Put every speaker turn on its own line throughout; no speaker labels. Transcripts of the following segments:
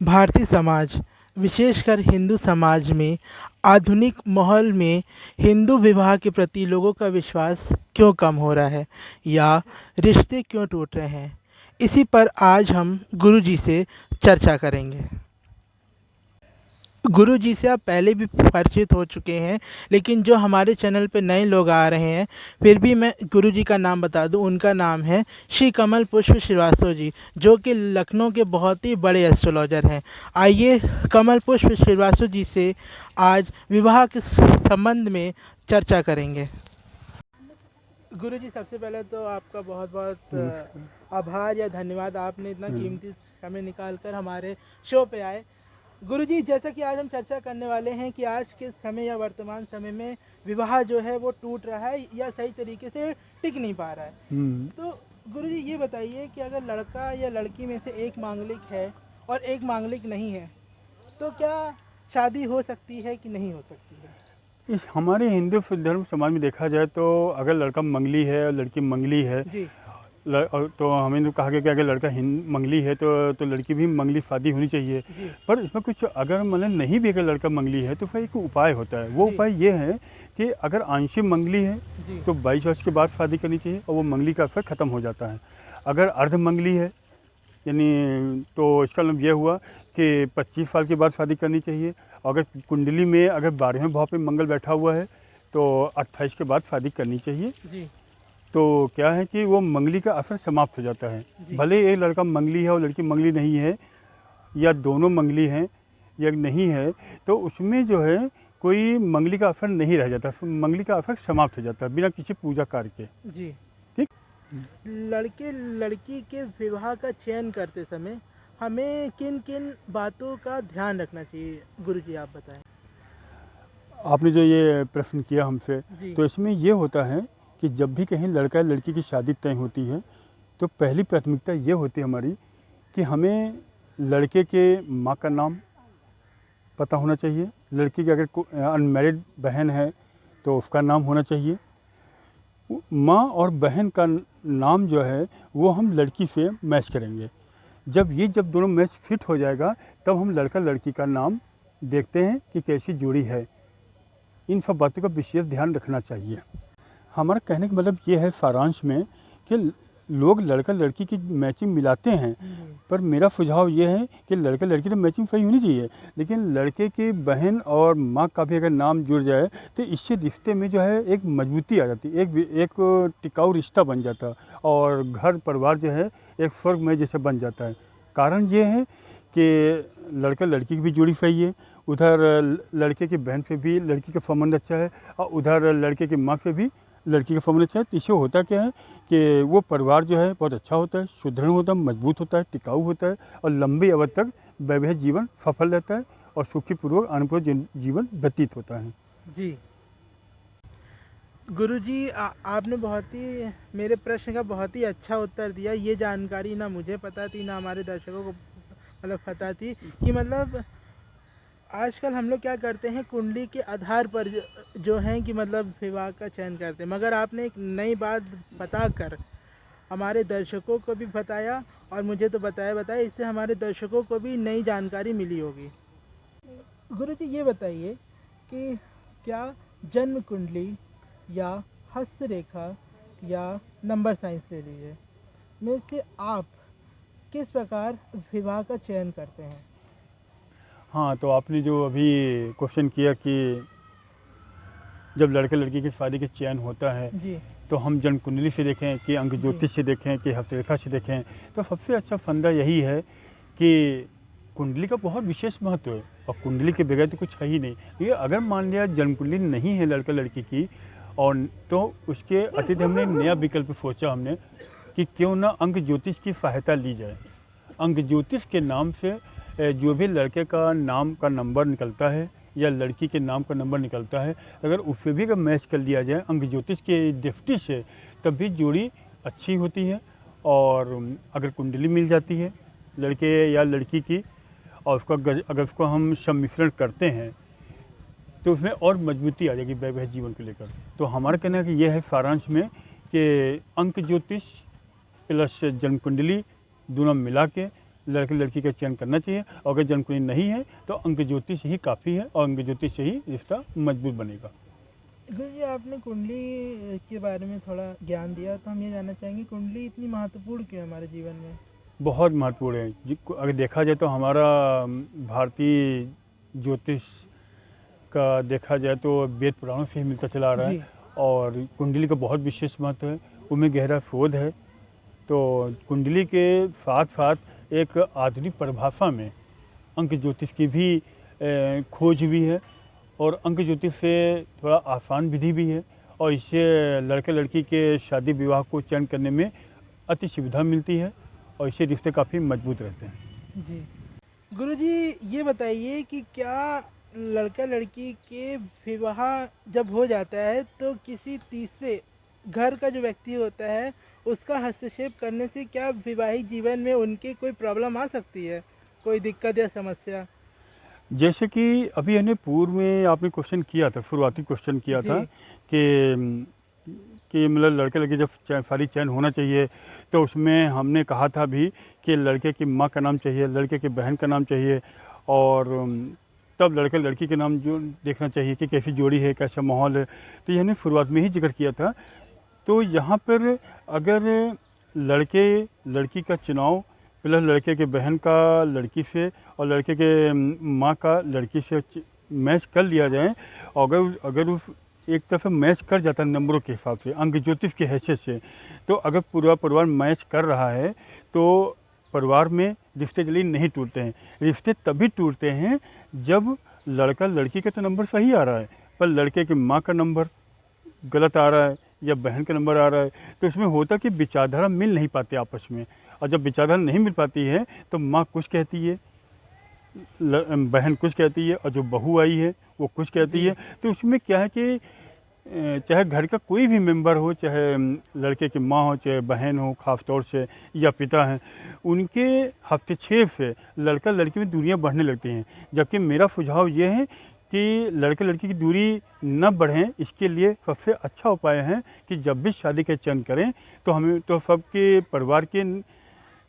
भारतीय समाज, विशेषकर हिंदू समाज में आधुनिक माहौल में हिंदू विवाह के प्रति लोगों का विश्वास क्यों कम हो रहा है या रिश्ते क्यों टूट रहे हैं, इसी पर आज हम गुरुजी से चर्चा करेंगे। गुरुजी से आप पहले भी परिचित हो चुके हैं, लेकिन जो हमारे चैनल पे नए लोग आ रहे हैं, फिर भी मैं गुरुजी का नाम बता दूं। उनका नाम है श्री कमल पुष्प श्रीवास्तव जी, जो कि लखनऊ के बहुत ही बड़े एस्ट्रोलॉजर हैं। आइए कमल पुष्प श्रीवास्तव जी से आज विवाह के संबंध में चर्चा करेंगे। गुरुजी, सबसे पहले तो आपका बहुत बहुत
नमस्कार।
आभार या धन्यवाद, आपने इतना कीमती समय निकाल कर हमारे शो पे आए। गुरुजी, जैसा कि आज हम चर्चा करने वाले हैं कि आज के समय या वर्तमान समय में विवाह जो है वो टूट रहा है या सही तरीके से टिक नहीं पा रहा है। तो गुरुजी ये बताइए कि अगर लड़का या लड़की में से एक मांगलिक है और एक मांगलिक नहीं है, तो क्या शादी हो सकती है कि नहीं हो सकती है?
इस हमारे हिंदू धर्म समाज में देखा जाए तो अगर लड़का मंगली है और लड़की मंगली है
जी
तो हमें तो कहा गया कि अगर लड़का मंगली है तो लड़की भी मंगली शादी होनी चाहिए।
जी
पर इसमें कुछ अगर मतलब नहीं भी अगर लड़का मंगली है तो फिर एक उपाय होता है। वो
जी
उपाय ये है कि अगर आंशिक मंगली है
जी
तो 22 वर्ष के बाद शादी करनी चाहिए और वो मंगली का असर ख़त्म हो जाता है। अगर अर्ध मंगली है यानी तो इसका मतलब ये हुआ कि 25 साल के बाद शादी करनी चाहिए। अगर कुंडली में अगर 12वें भाव पे मंगल बैठा हुआ है तो 28 के बाद शादी करनी चाहिए।
जी
तो क्या है कि वो मंगली का असर समाप्त हो जाता है।
जी
भले एक लड़का मंगली है और लड़की मंगली नहीं है या दोनों मंगली हैं या नहीं है तो उसमें जो है कोई मंगली का असर नहीं रह जाता, मंगली का असर समाप्त हो जाता है बिना किसी पूजा कार्य के।
जी
ठीक।
लड़के लड़की के विवाह का चयन करते समय हमें किन किन बातों का ध्यान रखना चाहिए, गुरुजी आप बताएं।
आपने जो ये प्रश्न किया हमसे,
जी
तो इसमें ये होता है कि जब भी कहीं लड़का लड़की की शादी तय होती है तो पहली प्राथमिकता ये होती है हमारी कि हमें लड़के के माँ का नाम पता होना चाहिए। लड़की की अगर अनमैरिड बहन है तो उसका नाम होना चाहिए। माँ और बहन का नाम जो है वो हम लड़की से मैच करेंगे। जब दोनों मैच फिट हो जाएगा तब हम लड़का लड़की का नाम देखते हैं कि कैसी जोड़ी है। इन सब बातों का विशेष ध्यान रखना चाहिए। हमारा कहने का मतलब ये है सारांश में कि लोग लड़का लड़की की मैचिंग मिलाते हैं, पर मेरा सुझाव ये है कि लड़का लड़की तो मैचिंग सही होनी चाहिए, लेकिन लड़के की बहन और माँ का भी अगर नाम जुड़ जाए तो इससे रिश्ते में जो है एक मजबूती आ जाती है, एक टिकाऊ रिश्ता बन जाता है और घर परिवार जो है एक स्वर्ग में जैसे बन जाता है। कारण ये है कि लड़का लड़की की भी जोड़ी सही है, उधर लड़के की बहन से भी लड़की का संबंध अच्छा है और उधर लड़के की माँ से भी लड़की का संबंध अच्छा है। तो इससे होता क्या है कि वो परिवार जो है बहुत अच्छा होता है, सुदृढ़ होता है, मजबूत होता है, टिकाऊ होता है और लंबी अवधि तक वैवाहिक जीवन सफल रहता है और सुखीपूर्वक आनंदपूर्वक जीवन व्यतीत होता है।
जी गुरुजी, आपने बहुत ही मेरे प्रश्न का बहुत ही अच्छा उत्तर दिया। ये जानकारी ना मुझे पता थी ना हमारे दर्शकों को मतलब पता थी कि मतलब आजकल हम लोग क्या करते हैं, कुंडली के आधार पर जो हैं कि मतलब विवाह का चयन करते हैं, मगर आपने एक नई बात बताकर हमारे दर्शकों को भी बताया और मुझे तो बताया इससे हमारे दर्शकों को भी नई जानकारी मिली होगी। गुरुजी ये बताइए कि क्या जन्म कुंडली या हस्तरेखा या नंबर साइंस ले लीजिए में से आप किस प्रकार विवाह का चयन करते हैं?
हाँ, तो आपने जो अभी क्वेश्चन किया कि जब लड़के लड़की की शादी का चयन होता है
जी
तो हम जन्म कुंडली से देखें कि अंक ज्योतिष से देखें कि हस्तरेखा से देखें, तो सबसे अच्छा फंदा यही है कि कुंडली का बहुत विशेष महत्व है और कुंडली के बगैर तो कुछ है ही नहीं। ये अगर मान लिया जन्म कुंडली नहीं है लड़का लड़की की और तो उसके अतिरिक्त हमने नया विकल्प सोचा हमने कि क्यों ना अंक ज्योतिष की सहायता ली जाए। अंक ज्योतिष के नाम से जो भी लड़के का नाम का नंबर निकलता है या लड़की के नाम का नंबर निकलता है, अगर उससे भी अगर मैच कर लिया जाए अंक ज्योतिष के दृष्टि से, तब भी जोड़ी अच्छी होती है। और अगर कुंडली मिल जाती है लड़के या लड़की की और उसका अगर उसको हम सम्मिश्रण करते हैं तो उसमें और मजबूती आ जाएगी वैवाहिक जीवन को लेकर। तो हमारा कहना है कि यह है सारांश में कि अंक ज्योतिष प्लस जन्म कुंडली दोनों मिला के लड़के लड़की का चयन करना चाहिए। और अगर जन्म कुंडली नहीं है तो अंक ज्योतिष ही काफ़ी है और अंक ज्योतिष से ही रिश्ता मजबूत बनेगा।
गुरु जी आपने कुंडली के बारे में थोड़ा ज्ञान दिया, तो हम ये जानना चाहेंगे कुंडली इतनी महत्वपूर्ण क्यों है हमारे जीवन में?
बहुत महत्वपूर्ण है अगर देखा जाए तो हमारा भारतीय ज्योतिष का देखा जाए तो वेद पुराणों से ही मिलता चला आ रहा है और कुंडली का बहुत विशेष महत्व है, उनमें गहरा शोध है। तो कुंडली के साथ साथ एक आधुनिक परिभाषा में अंक ज्योतिष की भी खोज भी है और अंक ज्योतिष से थोड़ा आसान विधि भी है और इससे लड़के लड़की के शादी विवाह को चयन करने में अति सुविधा मिलती है और इससे रिश्ते काफ़ी मजबूत रहते हैं।
जी गुरु जी ये बताइए कि क्या लड़का लड़की के विवाह जब हो जाता है तो किसी तीसरे घर का जो व्यक्ति होता है उसका हस्तक्षेप करने से क्या वैवाहिक जीवन में उनके कोई प्रॉब्लम आ सकती है, कोई दिक्कत या समस्या?
जैसे कि अभी हमने पूर्व में आपने क्वेश्चन किया था, शुरुआती क्वेश्चन किया था कि मतलब लड़के लड़की जब सारी चयन होना चाहिए तो उसमें हमने कहा था भी कि लड़के की माँ का नाम चाहिए, लड़के की बहन का नाम चाहिए और तब लड़के लड़की के नाम जो देखना चाहिए कि कैसी जोड़ी है, कैसा माहौल है। तो ये हमने शुरुआत में ही जिक्र किया था। तो यहाँ पर अगर लड़के लड़की का चुनाव प्लस लड़के के बहन का लड़की से और लड़के के माँ का लड़की से मैच कर लिया जाए और अगर उस एक तरफ मैच कर जाता है नंबरों के हिसाब से, अंक ज्योतिष के हैसियत से, तो अगर पूरा परिवार मैच कर रहा है तो परिवार में रिश्ते जल्दी नहीं टूटते हैं। रिश्ते तभी टूटते हैं जब लड़का लड़की का तो नंबर सही आ रहा है पर लड़के की माँ का नंबर गलत आ रहा है या बहन का नंबर आ रहा है। तो इसमें होता कि विचारधारा मिल नहीं पाती आपस में और जब विचारधारा नहीं मिल पाती है तो माँ कुछ कहती है, बहन कुछ कहती है और जो बहू आई है वो कुछ कहती है। तो उसमें क्या है कि चाहे घर का कोई भी मेंबर हो, चाहे लड़के की माँ हो, चाहे बहन हो ख़ास तौर से या पिता हैं, उनके हस्तक्षेप से लड़का लड़की में दूरियां बढ़ने लगती हैं। जबकि मेरा सुझाव ये है कि लड़के लड़की की दूरी न बढ़ें, इसके लिए सबसे अच्छा उपाय है कि जब भी शादी का चयन करें तो हमें तो सबके परिवार के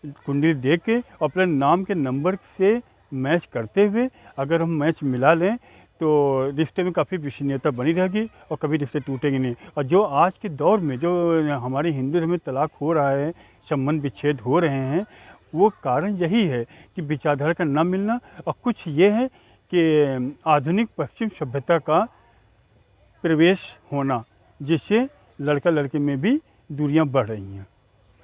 कुंडली देख के अपने नाम के नंबर से मैच करते हुए अगर हम मैच मिला लें तो रिश्ते में काफ़ी विश्वसनीयता बनी रहेगी और कभी रिश्ते टूटेंगे नहीं। और जो आज के दौर में जो हमारे हिंदू धर्म में तलाक हो रहा है, संबंध विच्छेद हो रहे हैं, वो कारण यही है कि विचारधारा का न मिलना और कुछ ये है कि आधुनिक पश्चिम सभ्यता का प्रवेश होना, जिससे लड़का लड़की में भी दूरियां बढ़ रही हैं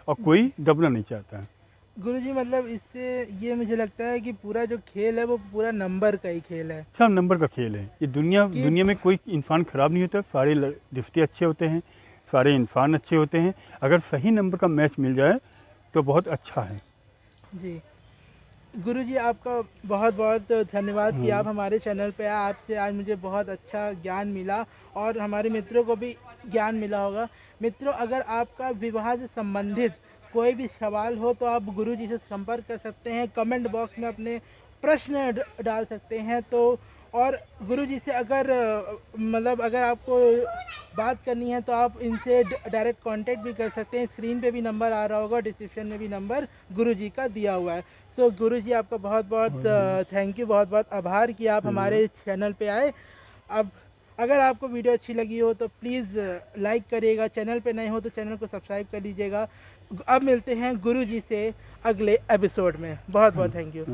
और कोई दबना नहीं चाहता है।
गुरुजी मतलब इससे ये मुझे लगता है कि पूरा जो खेल है वो पूरा नंबर का ही खेल है,
सब नंबर का खेल है। ये दुनिया में कोई इंसान ख़राब नहीं होता, सारे रिश्ते अच्छे होते हैं, सारे इंसान अच्छे होते हैं। अगर सही नंबर का मैच मिल जाए तो बहुत अच्छा है।
जी गुरुजी आपका बहुत बहुत धन्यवाद कि आप हमारे चैनल पे आए। आपसे आज मुझे बहुत अच्छा ज्ञान मिला और हमारे मित्रों को भी ज्ञान मिला होगा। मित्रों अगर आपका विवाह से संबंधित कोई भी सवाल हो तो आप गुरुजी से संपर्क कर सकते हैं, कमेंट बॉक्स में अपने प्रश्न डाल सकते हैं। तो और गुरुजी से अगर मतलब अगर आपको बात करनी है तो आप इनसे डायरेक्ट कांटेक्ट भी कर सकते हैं। स्क्रीन पे भी नंबर आ रहा होगा, डिस्क्रिप्शन में भी नंबर गुरुजी का दिया हुआ है। सो गुरुजी आपका बहुत बहुत थैंक यू, बहुत बहुत आभार कि आप हमारे चैनल पे आए। अब अगर आपको वीडियो अच्छी लगी हो तो प्लीज़ लाइक करिएगा, चैनल पे नए हो तो चैनल को सब्सक्राइब कर लीजिएगा। अब मिलते हैं गुरुजी से अगले एपिसोड में। बहुत बहुत थैंक यू।